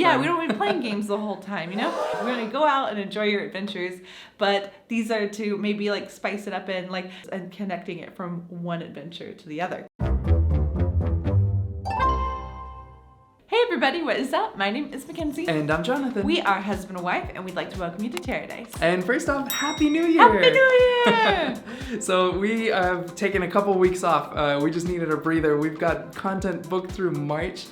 Yeah, we don't want to be playing games the whole time, you know? We're going to go out and enjoy your adventures, but these are to maybe like spice it up and connecting it from one adventure to the other. Hey everybody, what is up? My name is Mackenzie. And I'm Jonathan. We are husband and wife, and we'd like to welcome you to TerreDice. And first off, Happy New Year! Happy New Year! So we have taken a couple weeks off. We just needed a breather. We've got content booked through March.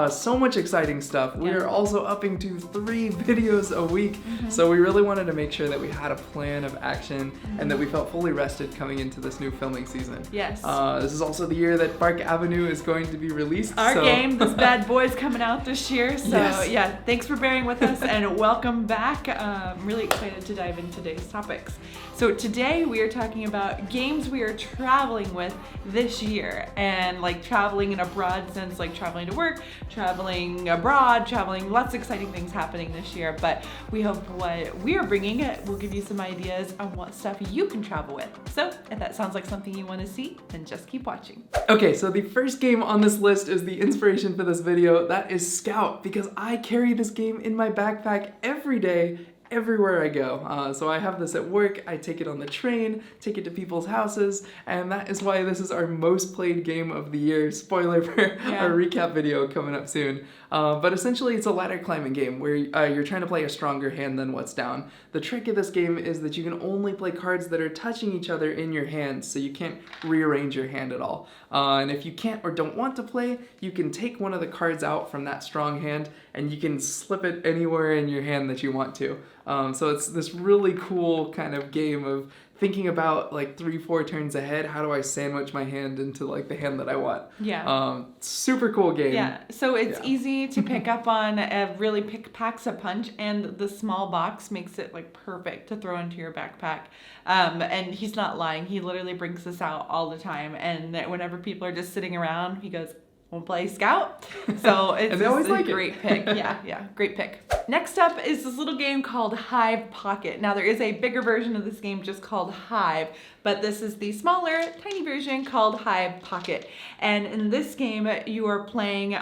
So much exciting stuff. We are also upping to 3 videos a week. So we really wanted to make sure that we had a plan of action and that we felt fully rested coming into this new filming season. Yes. This is also the year that Bark Avenue is going to be released. Our game, this bad boy's coming out this year. So yeah, thanks for bearing with us and welcome back. I'm really excited to dive into today's topics. So today we are talking about games we are traveling with this year, and like traveling in a broad sense, like traveling to work, traveling abroad, lots of exciting things happening this year. But we hope what we are bringing will give you some ideas on what stuff you can travel with. So if that sounds like something you want to see, then just keep watching. Okay, so the first game on this list is the inspiration for this video. That is Scout, because I carry this game in my backpack every day, everywhere I go. So I have this at work, I take it on the train, take it to people's houses, and that is why this is our most played game of the year. Spoiler for our recap video coming up soon. But essentially it's a ladder climbing game where you're trying to play a stronger hand than what's down. The trick of this game is that you can only play cards that are touching each other in your hand, so you can't rearrange your hand at all. And if you can't or don't want to play, you can take one of the cards out from that strong hand and you can slip it anywhere in your hand that you want to. So it's this really cool kind of game of thinking about like 3-4 turns ahead. How do I sandwich my hand into like the hand that I want? Yeah. Super cool game. Yeah. So it's easy to pick up on. Really packs a punch, and the small box makes it like perfect to throw into your backpack. And he's not lying. He literally brings this out all the time. And whenever people are just sitting around, he goes, "We'll play Scout." So it's a great pick. Yeah, great pick. Next up is this little game called Hive Pocket. Now there is a bigger version of this game just called Hive, but this is the smaller, tiny version called Hive Pocket. And in this game, you are playing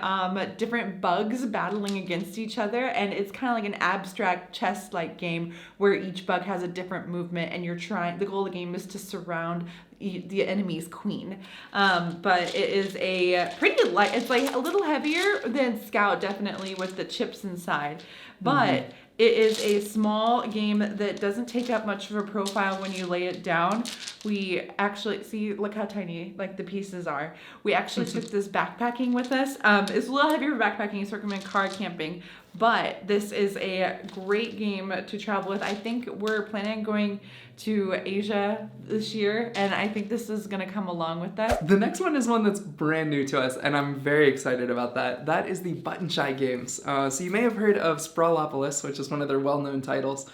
different bugs battling against each other, and it's kind of like an abstract chess-like game where each bug has a different movement, and the goal of the game is to surround the enemy's queen. But it is a pretty light, it's like a little heavier than Scout, definitely, with the chips inside. But it is a small game that doesn't take up much of a profile when you lay it down. We actually, see, look how tiny like the pieces are. We actually took this backpacking with us. It's a little heavier for backpacking, so recommend car camping. But this is a great game to travel with. I think we're planning on going to Asia this year, and I think this is gonna come along with that. The next one is one that's brand new to us, and I'm very excited about that. That is the Button Shy games. So you may have heard of Sprawlopolis, which is one of their well-known titles.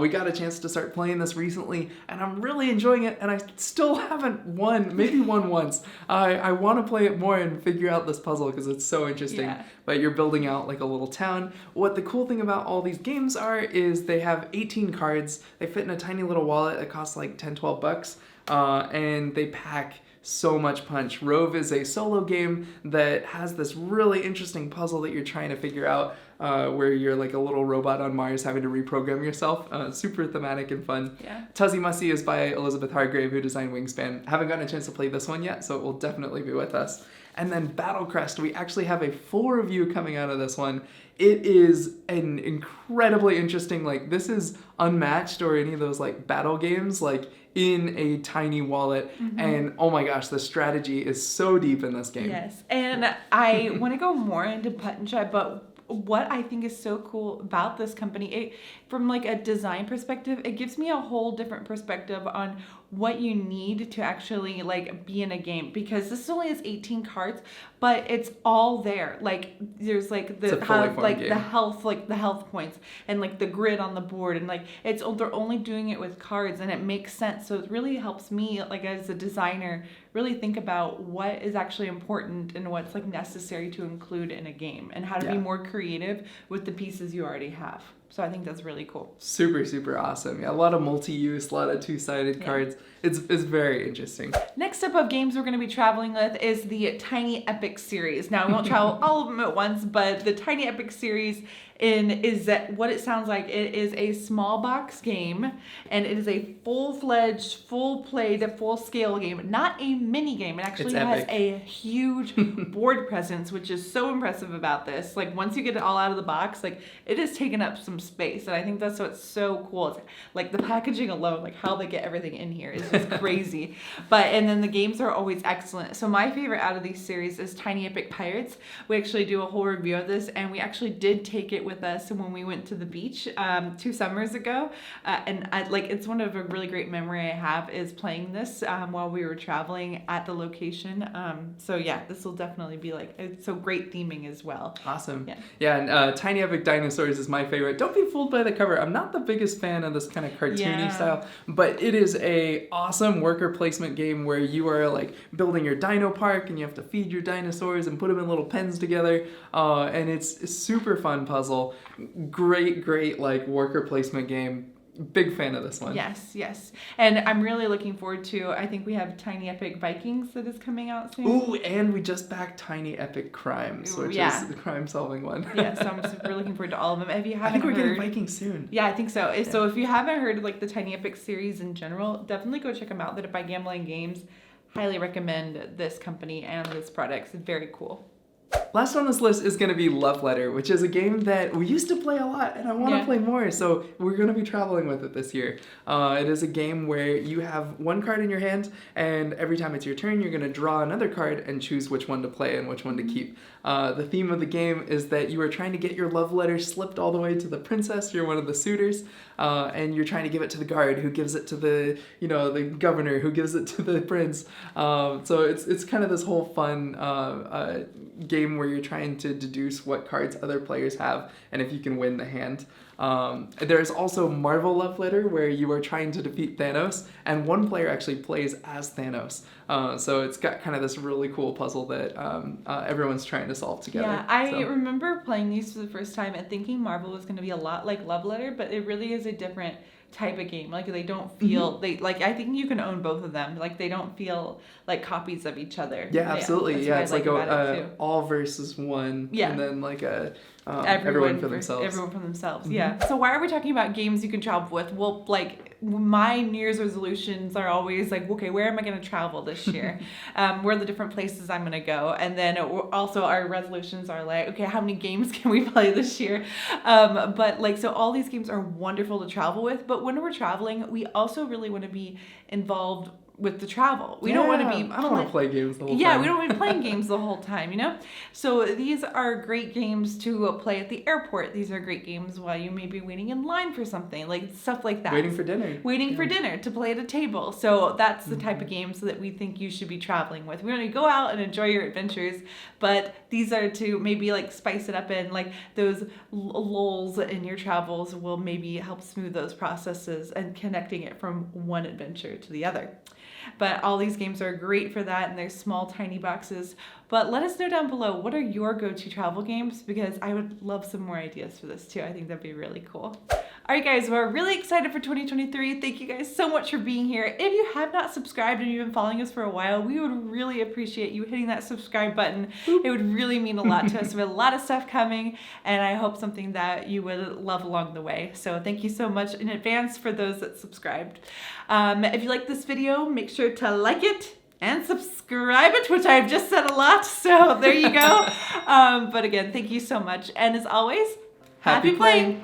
We got a chance to start playing this recently, and I'm really enjoying it, and I still haven't won, maybe won once. I want to play it more and figure out this puzzle because it's so interesting. But you're building out like a little town. What the cool thing about all these games is they have 18 cards. They fit in a tiny little wallet that costs like $10-12, and they pack so much punch. Rove is a solo game that has this really interesting puzzle that you're trying to figure out, where you're like a little robot on Mars having to reprogram yourself. Super thematic and fun. Tussie Mussie is by Elizabeth Hargrave, who designed Wingspan. Haven't gotten a chance to play this one yet, so it will definitely be with us. And then Battlecrest, we actually have a full review coming out of this one. It is an incredibly interesting, like, this is unmatched or any of those like battle games, like in a tiny wallet. And oh my gosh, the strategy is so deep in this game. Yes, and I want to go more into Button Shy, but what I think is so cool about this company, from like a design perspective, it gives me a whole different perspective on what you need to actually like be in a game, because this only has 18 cards, but it's all there. Like there's like the health points and like the grid on the board, and like they're only doing it with cards, and it makes sense. So it really helps me like as a designer really think about what is actually important and what's like necessary to include in a game, and how to be more creative with the pieces you already have. So I think that's really cool. Super, super awesome. Yeah, a lot of multi-use, a lot of two-sided cards. It's very interesting. Next up of games we're going to be traveling with is the Tiny Epic series. Now, we won't travel all of them at once, but the Tiny Epic series is that what it sounds like. It is a small box game, and it is a full-fledged, full-played, full-scale game, not a mini game. It actually has a huge board presence, which is so impressive about this. Like, once you get it all out of the box, like, it has taken up some space, and I think that's what's so cool. It's like the packaging alone, like how they get everything in here is just crazy. And then the games are always excellent. So my favorite out of these series is Tiny Epic Pirates. We actually do a whole review of this, and we actually did take it with us when we went to the beach 2 summers ago, and it's one of a really great memory I have is playing this while we were traveling at the location. So yeah, this will definitely be like, it's so great theming as well. Awesome. Yeah, and Tiny Epic Dinosaurs is my favorite. Don't be fooled by the cover. I'm not the biggest fan of this kind of cartoony style, but it is a awesome worker placement game where you are like building your dino park, and you have to feed your dinosaurs and put them in little pens together, and it's a super fun puzzle. Great like worker placement game. Big fan of this one. Yes. And I'm really looking forward to, I think we have Tiny Epic Vikings that is coming out soon. Ooh, and we just backed Tiny Epic Crimes, which is the crime solving one. Yeah, so I'm super looking forward to all of them. If you haven't I think we're getting Vikings soon. Yeah, I think so. Yeah. So if you haven't heard like the Tiny Epic series in general, definitely go check them out. That by Gambling Games. Highly recommend this company and this product. It's very cool. Last on this list is going to be Love Letter, which is a game that we used to play a lot, and I want to play more, so we're going to be traveling with it this year. It is a game where you have one card in your hand, and every time it's your turn, you're going to draw another card and choose which one to play and which one to keep. The theme of the game is that you are trying to get your love letter slipped all the way to the princess. You're one of the suitors, and you're trying to give it to the guard, who gives it to the governor, who gives it to the prince. So it's kind of this whole fun game where you're trying to deduce what cards other players have and if you can win the hand. There's also Marvel Love Letter, where you are trying to defeat Thanos, and one player actually plays as Thanos. So it's got kind of this really cool puzzle that everyone's trying to solve together. Yeah, I remember playing these for the first time and thinking Marvel was going to be a lot like Love Letter, but it really is a different type of game. Like, they don't feel I think you can own both of them. Like, they don't feel like copies of each other. Yeah, absolutely. Yeah, it's like all versus one, and then like a everyone for themselves. Everyone for themselves. Yeah. So why are we talking about games you can travel with? Well, like, my New Year's resolutions are always like, okay, where am I going to travel this year? Where are the different places I'm going to go? And then also our resolutions are like, okay, how many games can we play this year? But like, so all these games are wonderful to travel with, but when we're traveling, we also really want to be involved with the travel. We don't want to be... I don't want to play games the whole time. Yeah, we don't want to be playing games the whole time, So these are great games to play at the airport. These are great games while you may be waiting in line for something, like stuff like that. Waiting for dinner, to play at a table. So that's the type of games that we think you should be traveling with. We want to go out and enjoy your adventures, but these are to maybe like spice it up, and like those lulls in your travels will maybe help smooth those processes and connecting it from one adventure to the other. But all these games are great for that, and they're small, tiny boxes. But let us know down below, what are your go-to travel games? Because I would love some more ideas for this too. I think that'd be really cool. All right, guys, we're really excited for 2023. Thank you guys so much for being here. If you have not subscribed and you've been following us for a while, we would really appreciate you hitting that subscribe button. It would really mean a lot to us. We have a lot of stuff coming, and I hope something that you would love along the way. So thank you so much in advance for those that subscribed. If you like this video, make sure to like it and subscribe it, which I've just said a lot. So there you go. But again, thank you so much. And as always, happy playing.